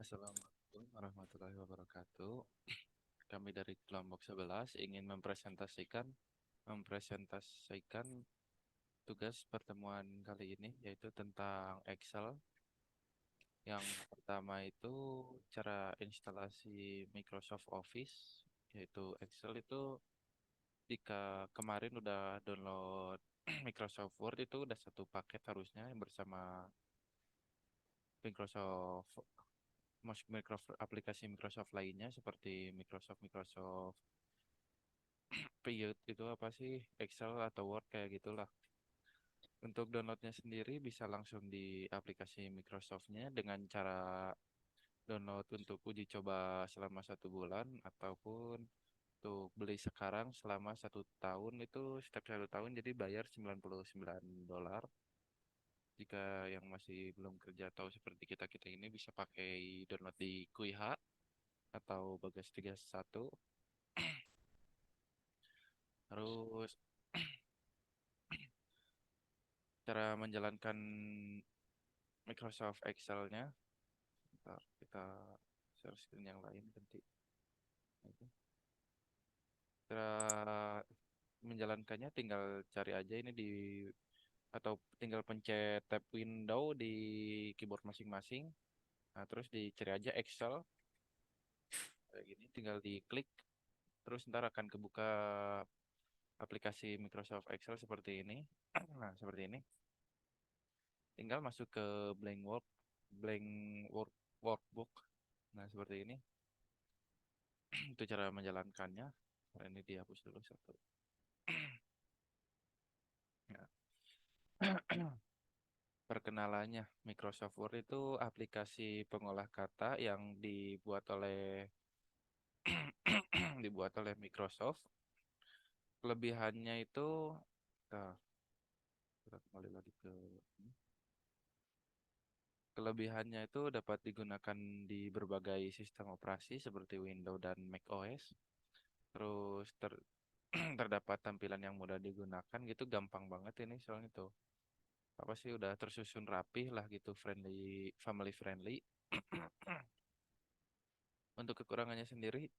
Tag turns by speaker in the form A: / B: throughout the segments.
A: Assalamualaikum warahmatullahi wabarakatuh. Kami dari kelompok 11 ingin mempresentasikan tugas pertemuan kali ini yaitu tentang Excel. Yang pertama itu cara instalasi Microsoft Office, yaitu Excel itu jika kemarin udah download Microsoft Word itu udah satu paket harusnya yang bersama Microsoft aplikasi Microsoft lainnya seperti Microsoft Paint itu apa sih, Excel atau Word kayak gitulah. Untuk downloadnya sendiri bisa langsung di aplikasi Microsoftnya dengan cara download untuk uji coba selama 1 bulan, ataupun untuk beli sekarang selama 1 tahun, itu setiap 1 tahun jadi bayar $99. Jika yang masih belum kerja atau seperti kita-kita ini bisa pakai download di Kuiha atau Bagas 31. Terus cara menjalankan Microsoft Excel-nya, bentar, kita share screen yang lain ganti. Itu. Cara menjalankannya tinggal cari aja ini di, atau tinggal pencet tab window di keyboard masing-masing. Nah, terus dicari aja Excel kayak gini, tinggal diklik, terus ntar akan kebuka aplikasi Microsoft Excel seperti ini. Nah, seperti ini. Tinggal masuk ke blank work, workbook. Nah, seperti ini. Itu cara menjalankannya. Nah, ini dihapus dulu satu. Ya. Perkenalannya, Microsoft Word itu aplikasi pengolah kata yang dibuat oleh Microsoft. Kelebihannya itu, nah, kita kembali lagi ke ini. Kelebihannya itu dapat digunakan di berbagai sistem operasi seperti Windows dan Mac OS. Terus terdapat tampilan yang mudah digunakan gitu, gampang banget ini soalnya tuh. Apa sih, udah tersusun rapih lah gitu, family friendly. Untuk kekurangannya sendiri,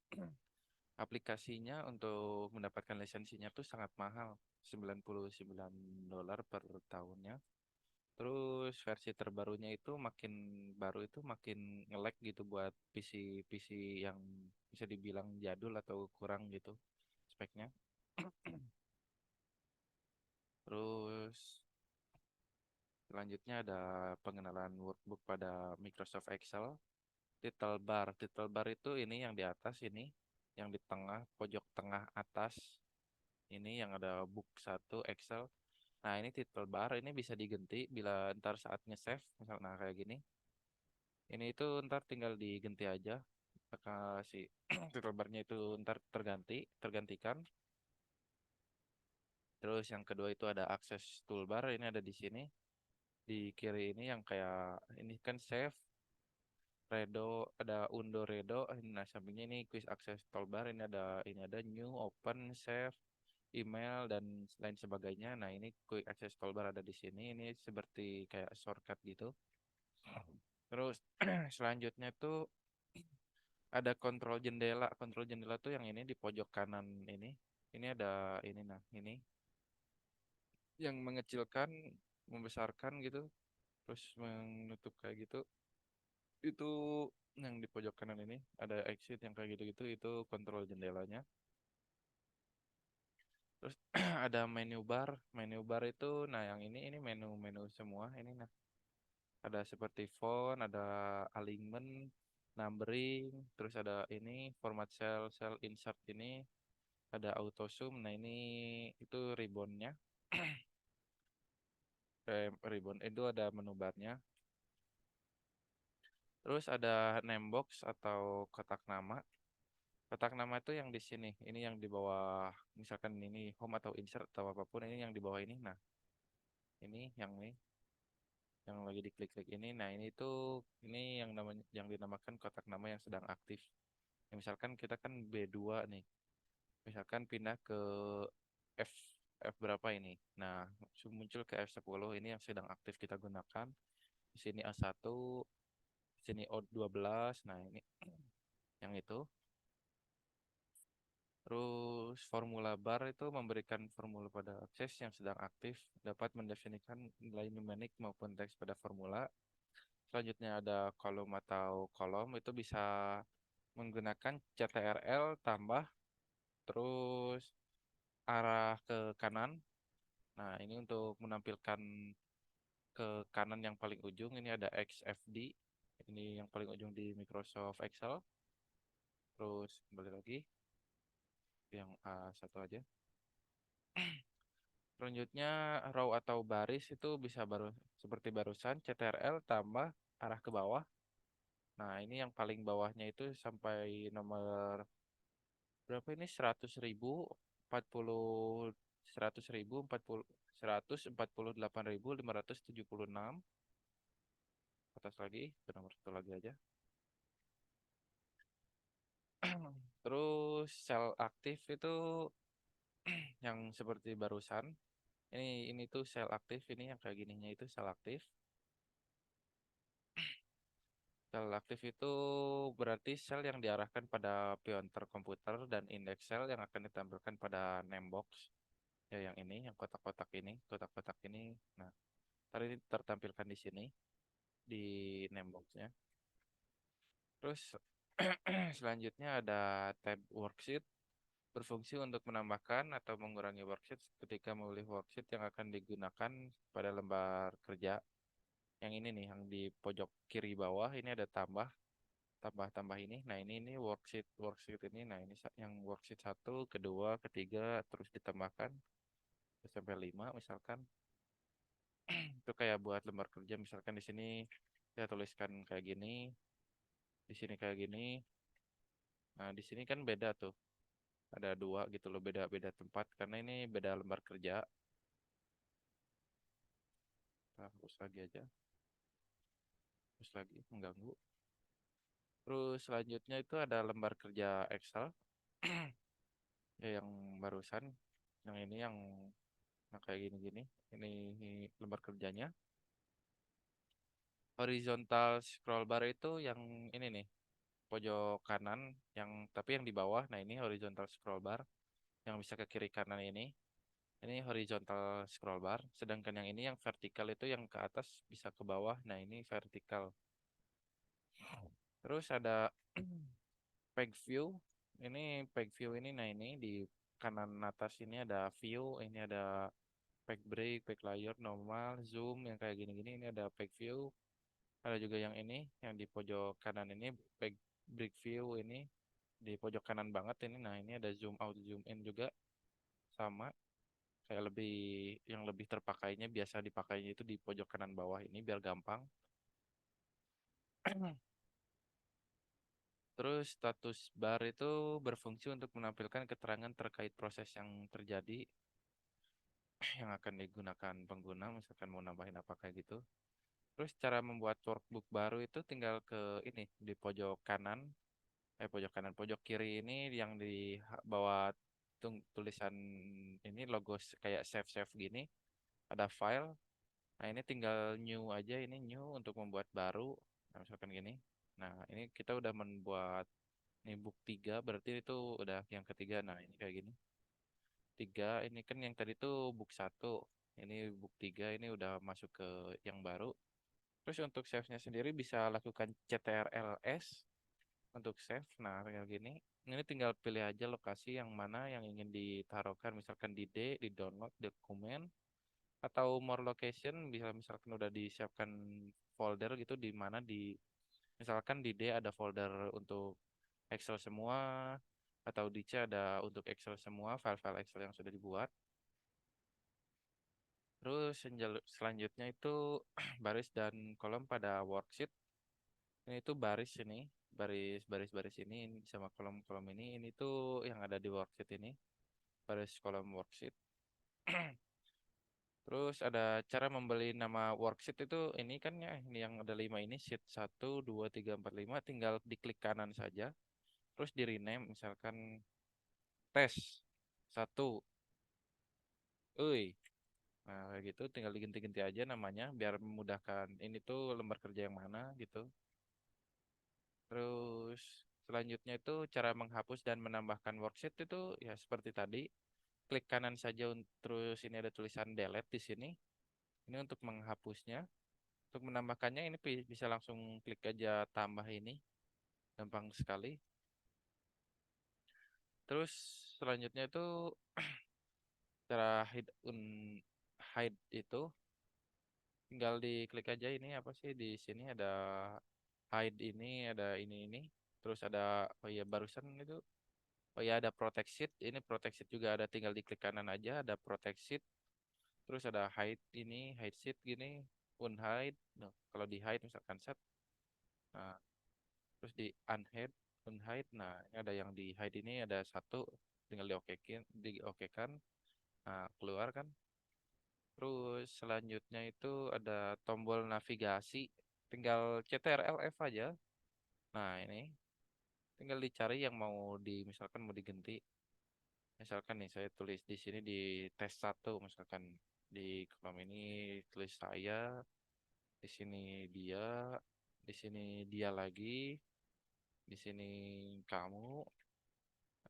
A: aplikasinya untuk mendapatkan lisensinya tuh sangat mahal, $99 per tahunnya. Terus versi terbarunya itu makin baru itu makin nge-lag gitu buat PC-PC yang bisa dibilang jadul atau kurang gitu speknya. Terus selanjutnya ada pengenalan workbook pada Microsoft Excel. Title bar itu ini yang di atas ini, yang di tengah pojok tengah atas ini yang ada book satu Excel. Nah, ini title bar ini bisa diganti bila ntar saat nge-save, misalnya kayak gini. Ini itu ntar tinggal diganti aja. Maka si title barnya itu ntar tergantikan. Terus yang kedua itu ada akses toolbar, ini ada di sini. Di kiri ini yang kayak ini kan save, Redo, ada Undo Redo. Nah, sampingnya ini quick access toolbar, ini ada new, open, save, email dan lain sebagainya. Nah, ini quick access toolbar ada di sini. Ini seperti kayak shortcut gitu. Terus selanjutnya tuh ada kontrol jendela. Kontrol jendela tuh yang ini di pojok kanan ini. Ini ada ini, nah ini yang mengecilkan, membesarkan gitu, terus menutup kayak gitu. Itu yang di pojok kanan ini ada exit yang kayak gitu-gitu, itu kontrol jendelanya. Terus ada menu bar. Menu bar itu, nah yang ini menu-menu semua ini, nah ada seperti font, ada alignment, numbering, terus ada ini format cell, cell insert ini, ada auto zoom. Nah ini itu ribbonnya. Ribbon itu ada menu barnya. Terus ada name box atau kotak nama. Kotak nama itu yang di sini. Ini yang di bawah, misalkan ini home atau insert atau apapun, ini yang di bawah ini. Nah, ini yang lagi diklik-klik ini. Nah, ini yang dinamakan kotak nama yang sedang aktif. Ya, misalkan kita kan B2 nih. Misalkan pindah ke F F berapa ini. Nah, muncul ke F10, ini yang sedang aktif kita gunakan. Di sini A1, Sini O12. Nah, ini yang itu. Terus formula bar itu memberikan formula pada akses yang sedang aktif, dapat mendefinisikan nilai numerik maupun teks pada formula. Selanjutnya ada kolom atau kolom itu bisa menggunakan CTRL tambah terus arah ke kanan. Nah, ini untuk menampilkan ke kanan yang paling ujung ini ada XFD. Ini yang paling ujung di Microsoft Excel. Terus kembali lagi yang A1 aja. Selanjutnya row atau baris itu bisa baru seperti barusan CTRL tambah arah ke bawah. Nah, ini yang paling bawahnya itu sampai nomor berapa ini 100.000 100.000 148.576. Atas lagi ke nomor satu lagi aja. Terus sel aktif itu yang seperti barusan. Ini tuh sel aktif ini yang kayak gininya itu sel aktif. Sel aktif itu berarti sel yang diarahkan pada pointer komputer dan indeks sel yang akan ditampilkan pada name box. Ya yang ini, yang kotak-kotak ini. Nah, tadi ini tertampilkan di sini di name boxnya. Terus selanjutnya ada tab worksheet berfungsi untuk menambahkan atau mengurangi worksheet ketika memilih worksheet yang akan digunakan pada lembar kerja. Yang ini nih, yang di pojok kiri bawah ini ada tambah ini. Nah, ini worksheet ini. Nah, ini yang worksheet satu, kedua, ketiga terus ditambahkan sampai 5 misalkan. Itu kayak buat lembar kerja misalkan di sini saya tuliskan kayak gini, di sini kayak gini. Nah, di sini kan beda tuh. Ada dua gitu loh, beda-beda tempat karena ini beda lembar kerja. Nah, hapus lagi aja. Hapus lagi, mengganggu. Terus selanjutnya itu ada lembar kerja Excel. Ya, yang barusan. Yang ini yang nah, kayak gini-gini. Ini lembar kerjanya. Horizontal scroll bar itu yang ini nih, pojok kanan yang tapi yang di bawah. Nah, ini horizontal scroll bar yang bisa ke kiri kanan ini. Ini horizontal scroll bar, sedangkan yang ini yang vertikal itu yang ke atas bisa ke bawah. Nah, ini vertikal. Terus ada peg view. Ini peg view ini, nah ini di kanan atas ini ada view, ini ada peg break, peg layer, normal, zoom yang kayak gini-gini. Ini ada peg view. Ada juga yang ini, yang di pojok kanan ini peg break view ini di pojok kanan banget ini. Nah, ini ada zoom out, zoom in juga sama. Kayak lebih yang lebih terpakainya biasa dipakainya itu di pojok kanan bawah ini biar gampang. Terus status bar itu berfungsi untuk menampilkan keterangan terkait proses yang terjadi yang akan digunakan pengguna, misalkan mau nambahin apa kayak gitu. Terus cara membuat workbook baru itu tinggal ke ini di pojok kanan, pojok kiri ini yang di bawah tulisan ini logo kayak save gini, ada file. Nah, ini tinggal new aja, ini new untuk membuat baru. Nah, misalkan gini. Nah, ini kita udah membuat ini book 3 berarti itu udah yang ketiga. Nah, ini kayak gini. 3 ini kan yang tadi tuh book 1. Ini book 3 ini udah masuk ke yang baru. Terus untuk save-nya sendiri bisa lakukan CTRL-S untuk save. Nah, kayak gini. Ini tinggal pilih aja lokasi yang mana yang ingin ditaruhkan. Misalkan di D, di download, dokumen. Atau more location, bisa misalkan udah disiapkan folder gitu di mana misalkan di D ada folder untuk Excel semua, atau di C ada untuk Excel semua, file-file Excel yang sudah dibuat. Terus selanjutnya itu baris dan kolom pada worksheet. Ini tuh baris ini, baris ini sama kolom-kolom ini tuh yang ada di worksheet ini, baris kolom worksheet. Terus ada cara membeli nama worksheet itu ini kan ya, ini yang ada 5 ini, sheet 1, 2, 3, 4, 5, tinggal diklik kanan saja. Terus di rename misalkan tes 1. Uy. Nah, kayak gitu tinggal diganti-ganti aja namanya biar memudahkan ini tuh lembar kerja yang mana gitu. Terus selanjutnya itu cara menghapus dan menambahkan worksheet itu ya seperti tadi. Klik kanan saja, terus ini ada tulisan delete di sini. Ini untuk menghapusnya. Untuk menambahkannya ini bisa langsung klik aja tambah ini. Gampang sekali. Terus selanjutnya itu cara hide itu tinggal diklik aja ini apa sih di sini ada hide ini terus ada oh ya barusan itu oh ya ada protect sheet, ini protect sheet juga ada, tinggal diklik kanan aja ada protect sheet, terus ada hide sheet gini, unhide. Nah, kalau di hide misalkan set, nah terus di unhide, nah ini ada yang di hide, ini ada satu, tinggal diokekan, nah keluar kan. Terus selanjutnya itu ada tombol navigasi, tinggal CTRL-F aja. Nah ini tinggal dicari yang mau misalkan mau diganti. Misalkan nih saya tulis di sini di tes satu, misalkan di kolom ini tulis saya, di sini dia, di sini dia lagi, di sini kamu.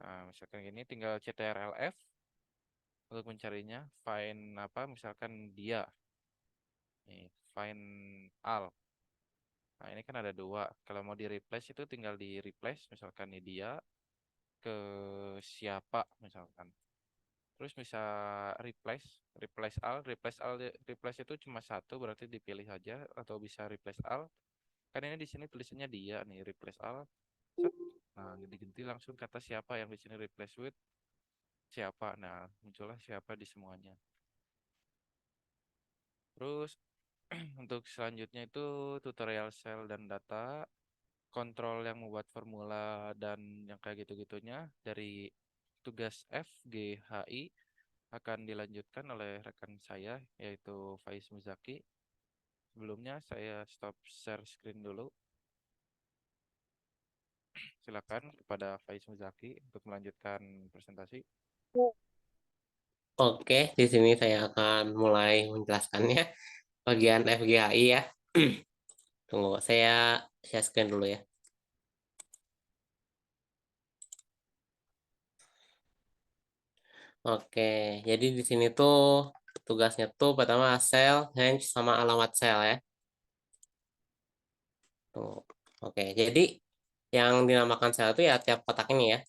A: Nah, misalkan gini tinggal CTRL-F untuk mencarinya. Find apa? Misalkan dia. Nih, find Al. Nah, ini kan ada dua. Kalau mau di replace itu tinggal di replace, misalkan ini dia ke siapa misalkan. Terus bisa replace itu cuma satu, berarti dipilih saja, atau bisa replace all. Kan ini di sini tulisannya dia nih, replace all. Set. Nah, diganti langsung kata siapa, yang di sini replace with siapa. Nah, muncullah siapa di semuanya. Terus untuk selanjutnya itu tutorial cell dan data, kontrol yang membuat formula dan yang kayak gitu-gitunya dari tugas FGHI akan dilanjutkan oleh rekan saya yaitu Faiz Muzaki. Sebelumnya saya stop share screen dulu. Silakan kepada Faiz Muzaki untuk melanjutkan presentasi.
B: Oke, di sini saya akan mulai menjelaskannya bagian FGHI ya. Tunggu, saya share screen dulu ya. Oke, jadi di sini tuh tugasnya tuh pertama sel, range, sama alamat sel ya. Tuh. Oke, jadi yang dinamakan sel itu ya tiap kotak ini ya.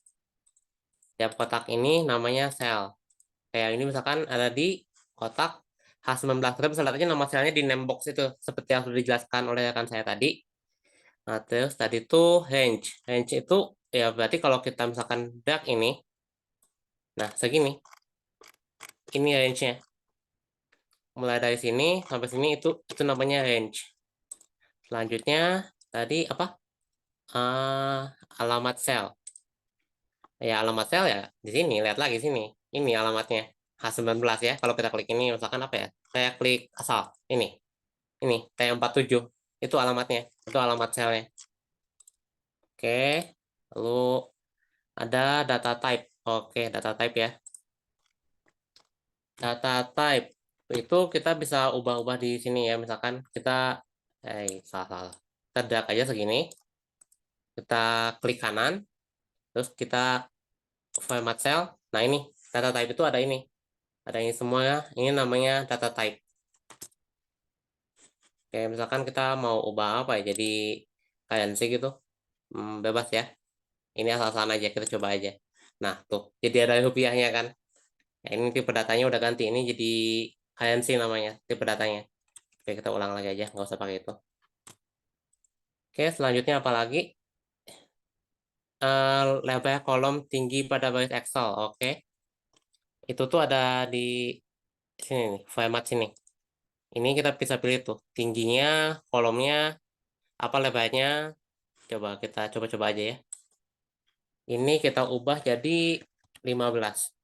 B: Tiap kotak ini namanya sel. Kayak ini misalkan ada di kotak H19. Kita bisa lihat aja nama selnya di name box itu, seperti yang sudah dijelaskan oleh rekan saya tadi. Nah, terus tadi tuh range. Range itu ya berarti kalau kita misalkan drag ini, nah segini, ini range-nya. Mulai dari sini sampai sini itu namanya range. Selanjutnya tadi apa? Alamat sel. Ya alamat sel ya di sini, lihat lagi sini. Ini alamatnya H19 ya. Kalau kita klik ini misalkan apa ya? Saya klik asal ini T47. Itu alamatnya. Itu alamat selnya. Oke. Lalu ada data type. Oke, data type ya. Data type itu kita bisa ubah-ubah di sini ya. Misalkan kita salah. Kita drag aja segini. Kita klik kanan, terus kita format cell. Nah, ini data type itu ada ini. Ada ini semua ya. Ini namanya data type. Kayak misalkan kita mau ubah apa ya, jadi currency gitu. Bebas ya. Ini asal-asalan aja, kita coba aja. Nah, tuh. Jadi ada rupiahnya kan. Nah, ini tipe datanya udah ganti. Ini jadi currency namanya, tipe datanya. Oke, kita ulang lagi aja, nggak usah pakai itu. Oke, selanjutnya apa lagi? Lebar kolom tinggi pada baris Excel. Oke, itu tuh ada di sini nih, format sini. Ini kita bisa pilih tuh tingginya, kolomnya, apa lebarnya. Coba kita coba-coba aja ya. Ini kita ubah jadi 15.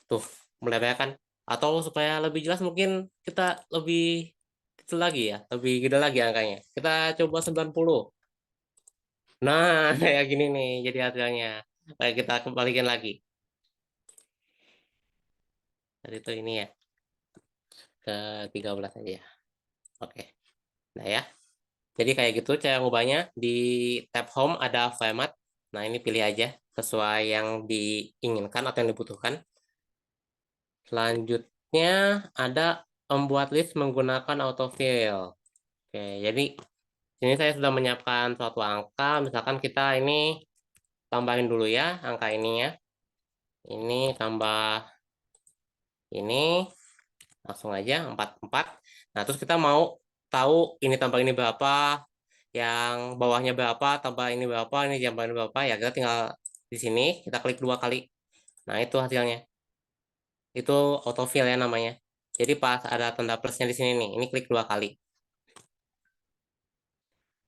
B: Tuh, melebar kan? Atau supaya lebih jelas mungkin kita lebih kecil lagi ya, lebih gede lagi angkanya. Kita coba 90. Nah, kayak gini nih jadi hasilnya. Kayak kita kembalikan lagi. Tadi itu ini ya, ke 13 aja. Oke. Nah ya. Jadi kayak gitu cara ngubahnya. Di tab home ada format. Nah, ini pilih aja sesuai yang diinginkan atau yang dibutuhkan. Selanjutnya ada membuat list menggunakan autofill. Oke, jadi sini saya sudah menyiapkan suatu angka. Misalkan kita ini tambahin dulu ya angka ini ya. Ini tambah ini langsung aja 44. Nah, terus kita mau tahu ini tambah ini berapa, yang bawahnya berapa, tambah ini berapa, ini tambah ini berapa, ya kita tinggal di sini kita klik 2 kali. Nah, itu hasilnya. Itu autofill ya namanya. Jadi pas ada tanda plusnya di sini nih, ini klik 2 kali.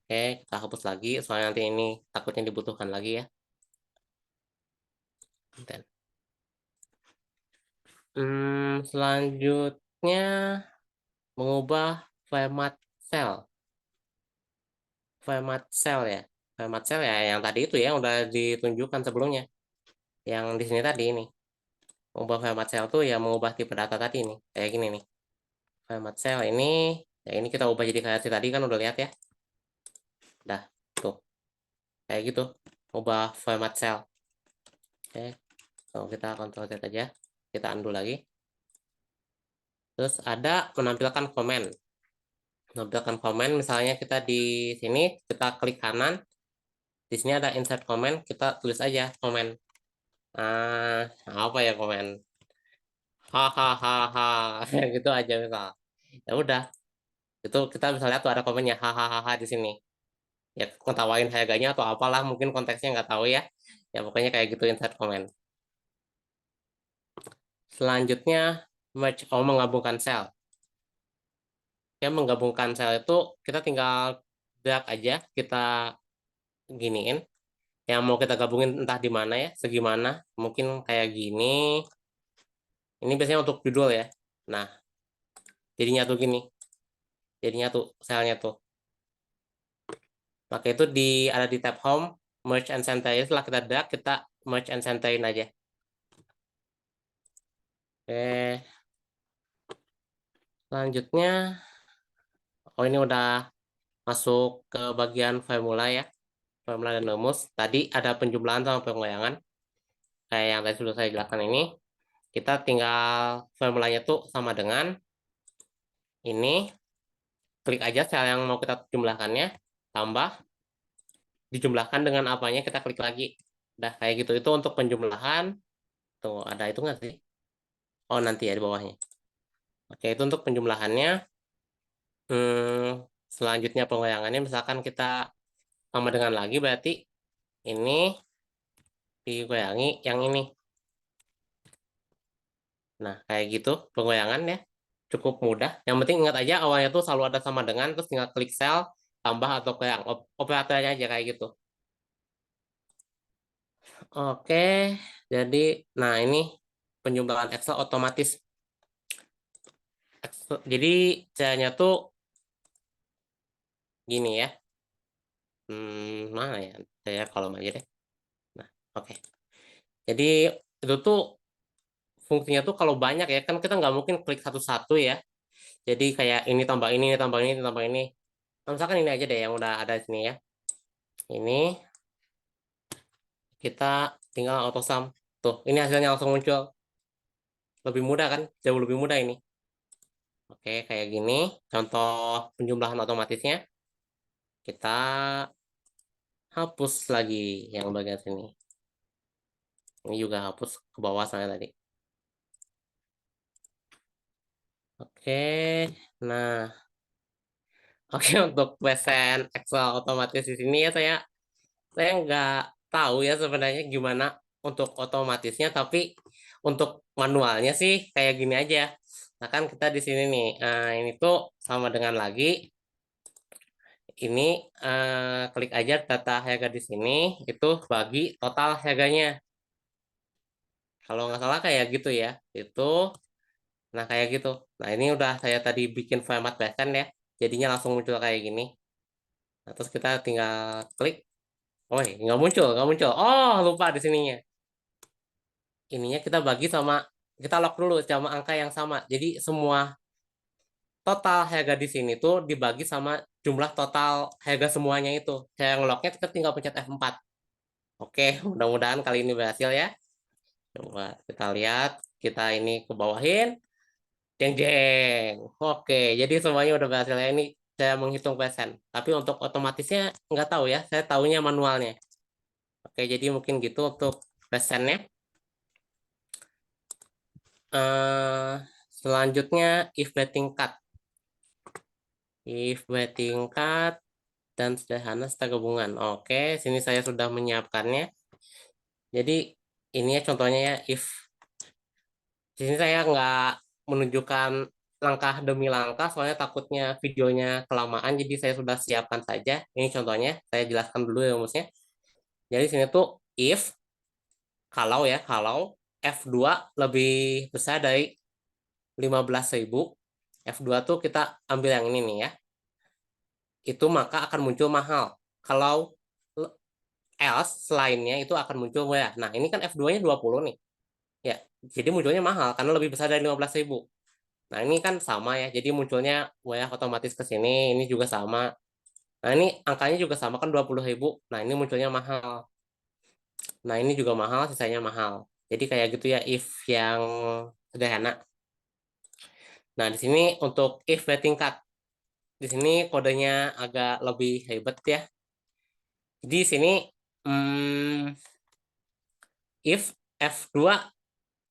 B: Oke, kita hapus lagi soalnya nanti ini takutnya dibutuhkan lagi ya. Bentar. Selanjutnya mengubah format cell. Format cell ya. Format cell ya yang tadi itu ya udah ditunjukkan sebelumnya. Yang di sini tadi ini. Mengubah format cell tuh ya mengubah tipe data tadi nih. Kayak gini nih. Format cell ini ya ini kita ubah jadi versi tadi kan udah lihat ya. Dah, tuh. Kayak gitu. Ubah format cell. Oke. Kalau kita Ctrl Z aja. Kita undo lagi. Terus ada menampilkan komen. Menampilkan komen misalnya kita di sini kita klik kanan. Di sini ada insert comment, kita tulis aja komen. Apa ya komen? Hahaha, gitu aja misal. Ya udah, itu kita bisa lihat tuh ada komennya hahaha di sini. Ya ketawain harganya atau apalah, mungkin konteksnya nggak tahu ya. Ya pokoknya kayak gitu insert comment. Selanjutnya merge menggabungkan sel. Ya menggabungkan sel itu kita tinggal drag aja, kita giniin. Yang mau kita gabungin entah di mana ya, segimana. Mungkin kayak gini. Ini biasanya untuk judul ya. Nah, jadinya tuh gini. Jadinya tuh selnya tuh. Maka itu ada di tab home, merge and centerin. Setelah kita drag, kita merge and centerin aja. Oke. Selanjutnya, oh ini udah masuk ke bagian formula ya. Formula dan rumus. Tadi ada penjumlahan sama pengoyangan. Kayak yang tadi sudah saya jelaskan ini. Kita tinggal formulanya tuh sama dengan ini. Klik aja sel yang mau kita jumlahkannya. Tambah. Dijumlahkan dengan apanya kita klik lagi. Udah kayak gitu. Itu untuk penjumlahan. Tuh ada itu nggak sih? Oh nanti ya di bawahnya. Oke itu untuk penjumlahannya. Selanjutnya pengoyangannya misalkan kita sama dengan lagi berarti ini digoyangi yang ini. Nah kayak gitu pengoyangan ya. Cukup mudah. Yang penting ingat aja awalnya tuh selalu ada sama dengan terus tinggal klik sel tambah atau goyang. Operatornya aja kayak gitu. Oke, jadi nah ini penjumlahan Excel otomatis. Jadi caranya tuh gini ya. Mana ya? Saya kalau aja deh. Nah, oke. Jadi itu tuh fungsinya tuh kalau banyak ya kan kita nggak mungkin klik satu-satu ya. Jadi kayak ini tambah ini tambah ini tambah ini. Nah, misalkan ini aja deh yang udah ada di sini ya. Ini kita tinggal auto sum. Tuh, ini hasilnya langsung muncul. Lebih mudah kan? Jauh lebih mudah ini. Oke, kayak gini. Contoh penjumlahan otomatisnya. Kita hapus lagi yang bagian sini. Ini juga hapus ke bawah sana tadi. Oke, nah, oke untuk present Excel otomatis di sini ya saya nggak tahu ya sebenarnya gimana untuk otomatisnya, tapi untuk manualnya sih kayak gini aja. Nah kan kita di sini nih, ini tuh sama dengan lagi, ini klik aja data harga di sini, itu bagi total harganya. Kalau nggak salah kayak gitu ya, itu, nah kayak gitu. Nah ini udah saya tadi bikin format present ya, jadinya langsung muncul kayak gini. Nah, terus kita tinggal klik. Oh, nggak muncul, nggak muncul. Oh, lupa di sininya. Ininya kita bagi sama, kita lock dulu sama angka yang sama. Jadi semua total harga di sini tuh dibagi sama jumlah total harga semuanya itu. Saya ngeloknya kita tinggal pencet F4. Oke, mudah-mudahan kali ini berhasil ya. Coba kita lihat, kita ini ke bawahin. Jeng jeng. Oke, jadi semuanya udah berhasil ya. Ini saya menghitung persen. Tapi untuk otomatisnya nggak tahu ya. Saya tahunya manualnya. Oke, jadi mungkin gitu untuk persennya. eh Selanjutnya if betting cut. If betting cut dan sederhana serta gabungan. Oke, sini saya sudah menyiapkannya. Jadi ini ya contohnya ya if. Di sini saya nggak menunjukkan langkah demi langkah, soalnya takutnya videonya kelamaan, jadi saya sudah siapkan saja. Ini contohnya, saya jelaskan dulu ya rumusnya. Jadi sini tuh if, kalau F2 lebih besar dari 15.000, F2 tuh kita ambil yang ini nih ya, itu maka akan muncul mahal. Kalau else selainnya itu akan muncul murah. Nah ini kan F2-nya 20 nih. Ya, jadi munculnya mahal karena lebih besar dari 15.000. Nah, ini kan sama ya. Jadi munculnya WA otomatis ke sini. Ini juga sama. Nah, ini angkanya juga sama kan 20.000. Nah, ini munculnya mahal. Nah, ini juga mahal, sisanya mahal. Jadi kayak gitu ya if yang sederhana. Nah, di sini untuk if betting cut. Di sini kodenya agak lebih hebat ya. Jadi di sini hmm, if F2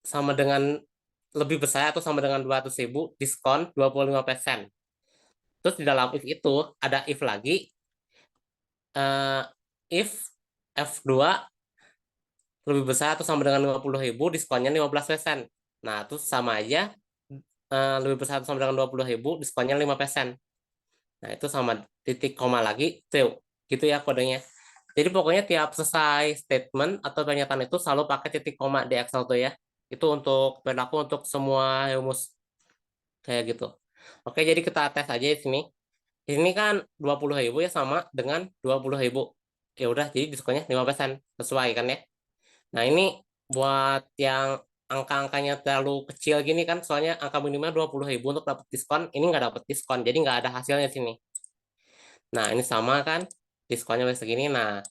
B: sama dengan lebih besar atau sama dengan 200.000, diskon 25%. Terus di dalam if itu ada if lagi, eh, if F2 lebih besar atau sama dengan 50.000, diskonnya 15%. Nah, itu sama aja, lebih besar atau sama dengan 20.000, diskonnya 5%. Nah, itu sama titik koma lagi, tuh. Gitu ya kodenya. Jadi pokoknya tiap selesai statement atau pernyataan itu selalu pakai titik koma di Excel tuh ya. Itu untuk berlaku untuk semua rumus kayak gitu. Oke, jadi kita tes aja di sini. Di sini kan 20.000 ya sama dengan 20.000. Ya udah, jadi diskonnya 5%. Sesuai kan ya. Nah, ini buat yang angka-angkanya terlalu kecil gini kan, soalnya angka minimal 20.000 untuk dapat diskon, ini nggak dapat diskon, jadi nggak ada hasilnya di sini. Nah, ini sama kan, diskonnya masih segini. Nah,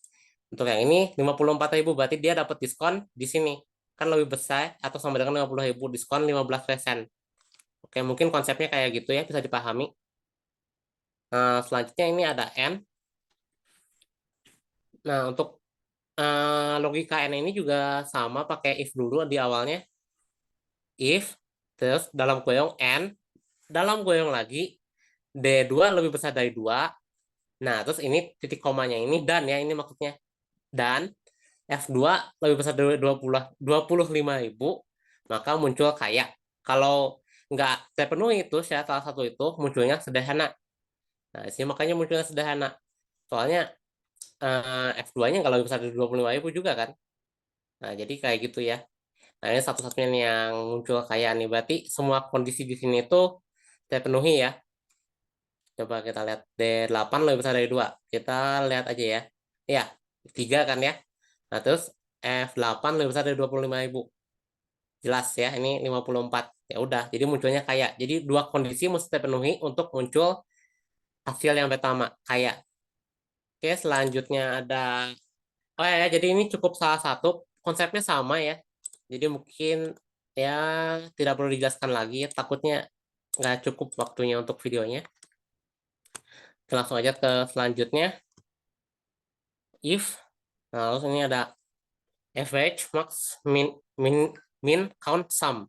B: untuk yang ini 54.000, berarti dia dapat diskon di sini. Kan lebih besar atau sama dengan 50.000, diskon 15%. Oke, mungkin konsepnya kayak gitu ya, bisa dipahami. Nah, selanjutnya ini ada N. Nah, untuk logika N ini juga sama, pakai if dulu di awalnya. If, terus dalam kurung N, dalam kurung lagi, D2 lebih besar dari 2. Nah, terus ini titik komanya ini dan ya, ini maksudnya. Dan F2 lebih besar dari 25.000, maka muncul kaya. Kalau nggak terpenuhi itu, syarat salah satu itu munculnya sederhana. Nah, di sini makanya munculnya sederhana. Soalnya F2-nya nggak lebih besar dari 25.000 juga kan. Nah, jadi kayak gitu ya. Nah, ini satu-satunya nih yang muncul kaya nih. Berarti semua kondisi di sini itu terpenuhi ya. Coba kita lihat D8 lebih besar dari 2. Kita lihat aja ya. Ya, 3 kan ya. Nah, terus F8 lebih besar dari 25.000. Jelas ya, ini 54. Ya udah, jadi munculnya kaya. Jadi dua kondisi mesti terpenuhi untuk muncul hasil yang pertama, kaya. Oke, selanjutnya ada oh ya, jadi ini cukup salah satu konsepnya sama ya. Jadi mungkin ya tidak perlu dijelaskan lagi ya, takutnya nggak cukup waktunya untuk videonya. Kita langsung aja ke selanjutnya. If, nah terus ini ada average, max, min, min, min, count, sum.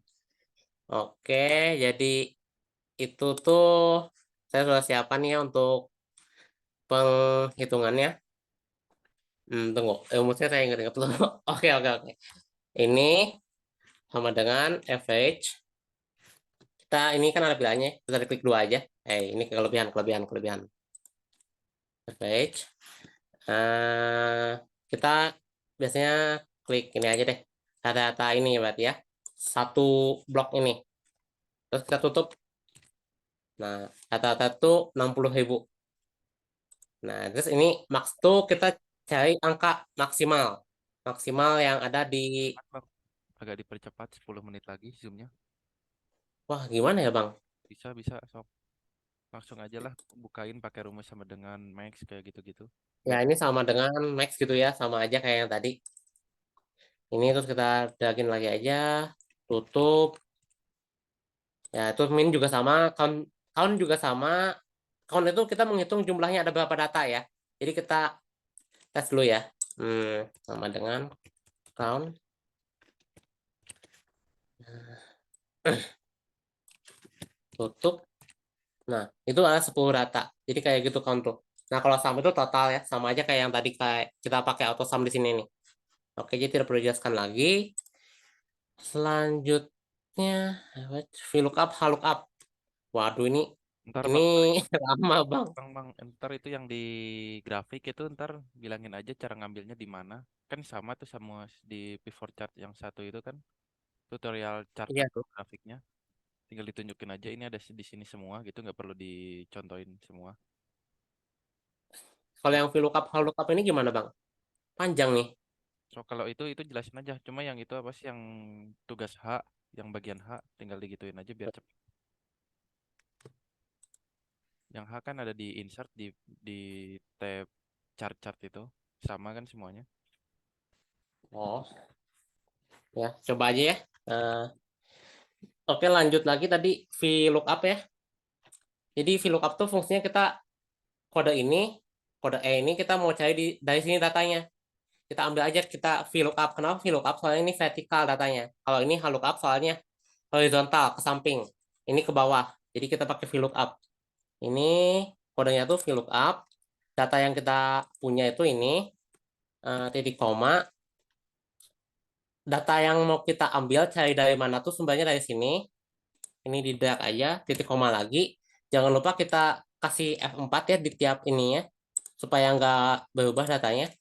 B: Oke, jadi itu tuh saya sudah siapkan ya untuk penghitungannya. Tunggu, rumusnya saya ingat-ingat dulu. Oke, oke, oke. Ini sama dengan average. Kita ini kan ada pilihannya, kita klik dua aja. Ini kelebihan, kelebihan, kelebihan. Average. Kita biasanya klik ini aja deh. Data ini berarti ya. Satu blok ini. Terus kita tutup. Nah, data-data itu 60.000. Nah, terus ini max tuh kita cari angka maksimal. Maksimal yang ada di...
A: Bang, agak dipercepat 10 menit lagi zoomnya.
B: Wah, gimana ya, Bang?
A: Bisa, bisa, sok. Langsung aja lah bukain pakai rumus sama dengan max kayak gitu-gitu.
B: Ya,
A: Biar
B: ini sama dengan max gitu ya, sama aja kayak yang tadi. Ini terus kita dragin lagi aja, tutup. Ya, itu min juga sama, count, count juga sama. Count itu kita menghitung jumlahnya ada berapa data ya. Jadi kita tes dulu ya. Sama dengan count. Tutup. Nah, itu ada 10 data. Jadi kayak gitu count tuh. Nah, kalau sum itu total ya, sama aja kayak yang tadi kayak kita pakai auto sum di sini nih. Oke, jadi tidak perlu dijelaskan lagi. Selanjutnya, VLOOKUP, HLOOKUP. Waduh, ini
A: ntar
B: ini
A: bang,
B: lama, Bang.
A: bang, ntar itu yang di grafik itu ntar bilangin aja cara ngambilnya di mana. Kan sama tuh sama di pivot chart yang satu itu kan tutorial chartnya
B: Iya
A: tuh
B: tuh.
A: grafiknya. Tinggal ditunjukin aja ini ada di sini semua gitu nggak perlu dicontohin semua.
B: Kalau yang VLOOKUP, HLOOKUP ini gimana, Bang? Panjang nih.
A: So kalau itu jelasin aja. Cuma yang itu apa sih yang tugas H, yang bagian H tinggal digituin aja biar cepet. Yang H kan ada di insert di tab chart-chart itu. Sama kan semuanya.
B: Oh, ya, coba aja ya. Oke, lanjut lagi tadi VLOOKUP ya. Jadi VLOOKUP tuh fungsinya kita kode ini, kode E ini kita mau cari dari sini datanya. Kita ambil aja kita VLOOKUP. Kenapa VLOOKUP? Soalnya ini vertikal datanya. Kalau ini HLOOKUP soalnya horizontal ke samping. Ini ke bawah. Jadi kita pakai VLOOKUP. Ini kodenya tuh VLOOKUP. Data yang kita punya itu ini titik koma. Data yang mau kita ambil cari dari mana tuh sumbernya dari sini. Ini di drag aja, titik koma lagi. Jangan lupa kita kasih F4 ya di tiap ininya supaya nggak berubah datanya.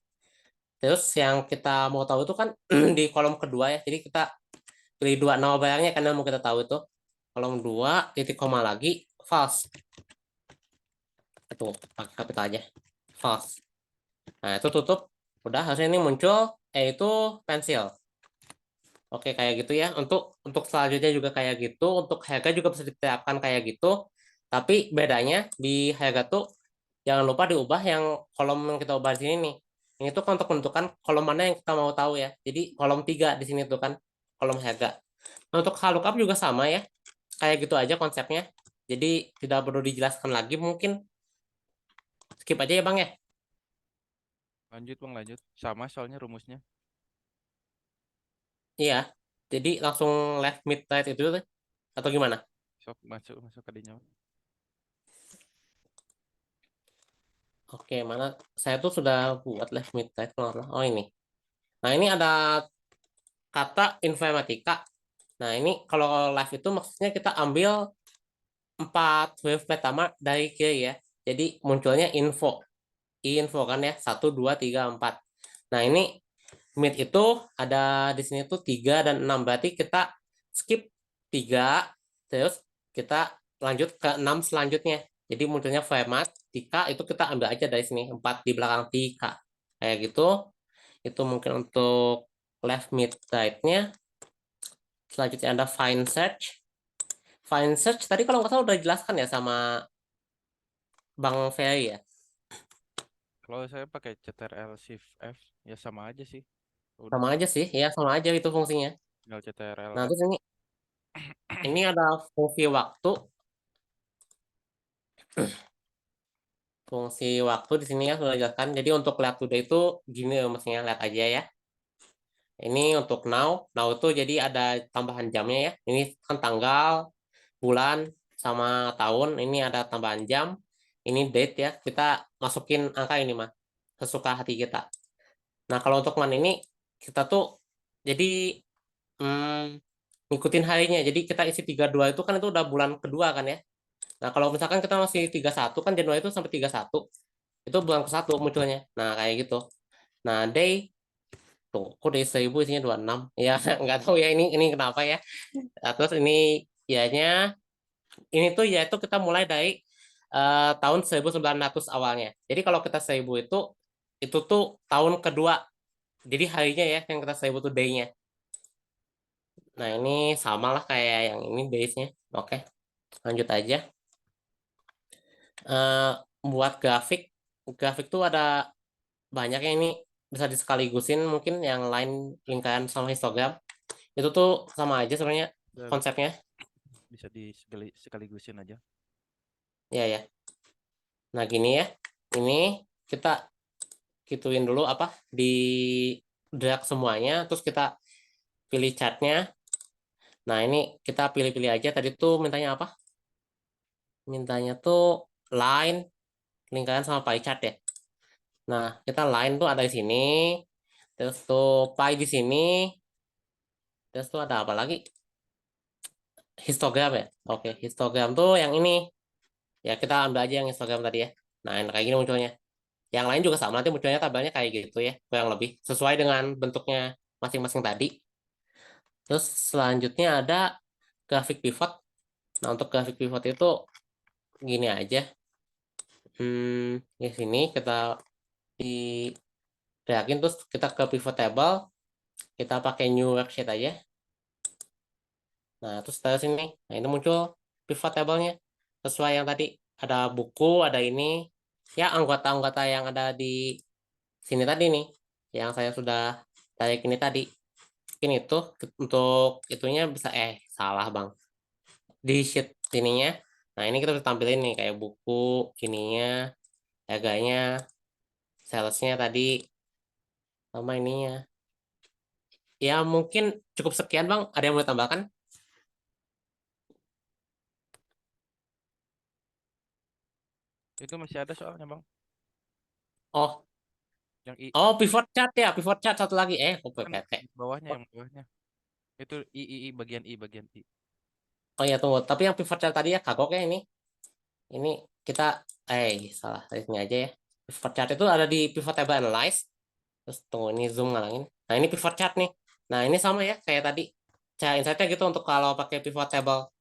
B: Terus yang kita mau tahu itu kan di kolom kedua ya. Jadi kita pilih dua nama barangnya karena mau kita tahu itu. Kolom dua, titik koma lagi, false. Itu pakai kapital aja. False. Nah, itu tutup. Udah harusnya ini muncul itu pensil. Oke, kayak gitu ya. Untuk selanjutnya juga kayak gitu. Untuk harga juga bisa diterapkan kayak gitu. Tapi bedanya di harga tuh jangan lupa diubah yang kolom yang kita ubah di sini nih. Ini tuh kan untuk menentukan kolom mana yang kita mau tahu ya. Jadi kolom 3 di sini tuh kan kolom harga. Nah, untuk lookup juga sama ya. Kayak gitu aja konsepnya. Jadi tidak perlu dijelaskan lagi mungkin. Skip aja ya Bang ya.
A: Lanjut bang lanjut. Sama soalnya rumusnya.
B: Iya. Jadi langsung left mid right itu tuh. Atau gimana?
A: Sok masuk masuk ke dinya.
B: Oke, mana saya tuh sudah buat left mid right kalau nggak salah. Oh ini. Nah, ini ada kata informatika. Nah, ini kalau live itu maksudnya kita ambil 4 wave pertama dari kiri ya. Jadi munculnya info kan ya, 1, 2, 3, 4. Nah, ini mid itu ada di sini tuh 3 dan 6. Berarti kita skip 3, terus kita lanjut ke 6 selanjutnya. Jadi munculnya format, Tika itu kita ambil aja dari sini, 4 di belakang Tika. Kayak gitu. Itu mungkin untuk left mid right-nya. Selanjutnya ada find search. Find search tadi kalau nggak salah udah dijelaskan ya sama Bang Ferry ya.
A: Kalau saya pakai CTRL Shift F ya sama aja sih. Udah
B: Sama aja sih, ya sama aja itu fungsinya.
A: tinggal CTRL
B: Nah,
A: F.
B: terus ini ada fungsi waktu. Fungsi waktu di sini ya sudah dijelaskan. Jadi untuk lihat today itu gini ya maksudnya lihat aja ya. Ini untuk now itu jadi ada tambahan jamnya ya. Ini kan tanggal, bulan, sama tahun. Ini ada tambahan jam. Ini date ya. Kita masukin angka ini mah sesuka hati kita. Nah kalau untuk man ini kita tuh jadi hmm, ngikutin harinya. Jadi kita isi 32 itu kan itu udah bulan kedua kan ya. Nah kalau misalkan kita masih 31 kan Januari itu sampai 31 itu bulan ke satu munculnya. Nah kayak gitu. Nah day tuh kok day 1000 isinya 26 ya nggak tahu ya ini kenapa ya. Nah, terus ini ianya ini tuh ya itu kita mulai dari tahun 1900 awalnya. Jadi kalau kita 1000 itu tuh tahun kedua. Jadi harinya ya yang kita 1000 tuh day-nya. Nah ini sama lah kayak yang ini base-nya. Oke lanjut aja. Eh, buat grafik, grafik tuh ada banyak yang ini bisa disekaligusin mungkin yang lain lingkaran sama histogram. Itu tuh sama aja sebenarnya
A: Ya,
B: konsepnya.
A: bisa sekaligusin aja.
B: Ya ya. Nah gini ya. Ini kita gituin dulu apa di drag semuanya terus kita pilih chartnya. Nah ini kita pilih-pilih aja tadi tuh mintanya apa? Mintanya tuh line lingkaran sama pie chart ya. Nah, kita line tuh ada di sini, terus tuh pie di sini, terus tuh ada apa lagi? Histogram ya. Oke, histogram tuh yang ini. Ya kita ambil aja yang histogram tadi ya. Nah, yang kayak gini munculnya. Yang lain juga sama nanti munculnya tabelnya kayak gitu ya, kurang lebih sesuai dengan bentuknya masing-masing tadi. Terus selanjutnya ada grafik pivot. Nah, untuk grafik pivot itu gini aja. Di sini kita di dragin terus kita ke pivot table, kita pakai new worksheet aja. Nah, terus dari sini, nah ini muncul pivot table-nya sesuai yang tadi ada buku, ada ini, ya anggota-anggota yang ada di sini tadi nih, yang saya sudah tarik ini tadi. Mungkin itu untuk itunya bisa salah bang di sheet ininya. Nah ini kita bisa tampilin nih kayak buku ininya, harganya, salesnya tadi sama ininya. Ya mungkin cukup sekian bang. Ada yang mau tambahkan?
A: Itu masih ada soalnya bang.
B: Oh,
A: Yang i
B: oh pivot chart ya, pivot chart satu lagi. Oh,
A: kan
B: PPT.
A: di bawahnya, yang bawahnya. Itu i bagian i bagian i.
B: Oh ya tunggu, tapi yang pivot chart tadi ya kagoknya ini. Ini kita salah ini aja ya. Pivot chart itu ada di pivot table analyze. Terus tunggu ini zoom ngalangin. Nah, ini pivot chart nih. Nah, ini sama ya kayak tadi. Cara insight-nya gitu untuk kalau pakai pivot table.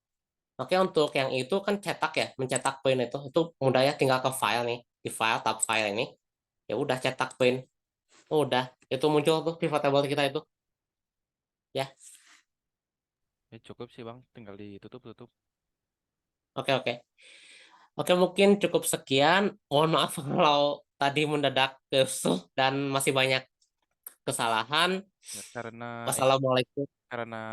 B: Oke, untuk yang itu kan cetak ya, mencetak poin itu mudah ya tinggal ke file nih. Di file tab file ini. Ya udah cetak poin. Udah, itu muncul tuh pivot table kita itu. Ya.
A: Ya cukup sih bang, tinggal ditutup tutup.
B: Oke, oke. Oke, mungkin cukup sekian. Mohon maaf kalau tadi mendadak kesuh dan masih banyak kesalahan.
A: Ya, ini
B: Wassalamualaikum.
A: karena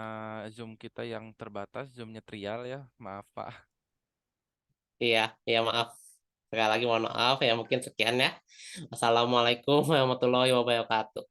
A: zoom kita yang terbatas, zoomnya trial ya, maaf pak.
B: Iya, iya maaf. Sekali lagi mohon maaf ya mungkin sekian ya. Assalamualaikum warahmatullahi wabarakatuh.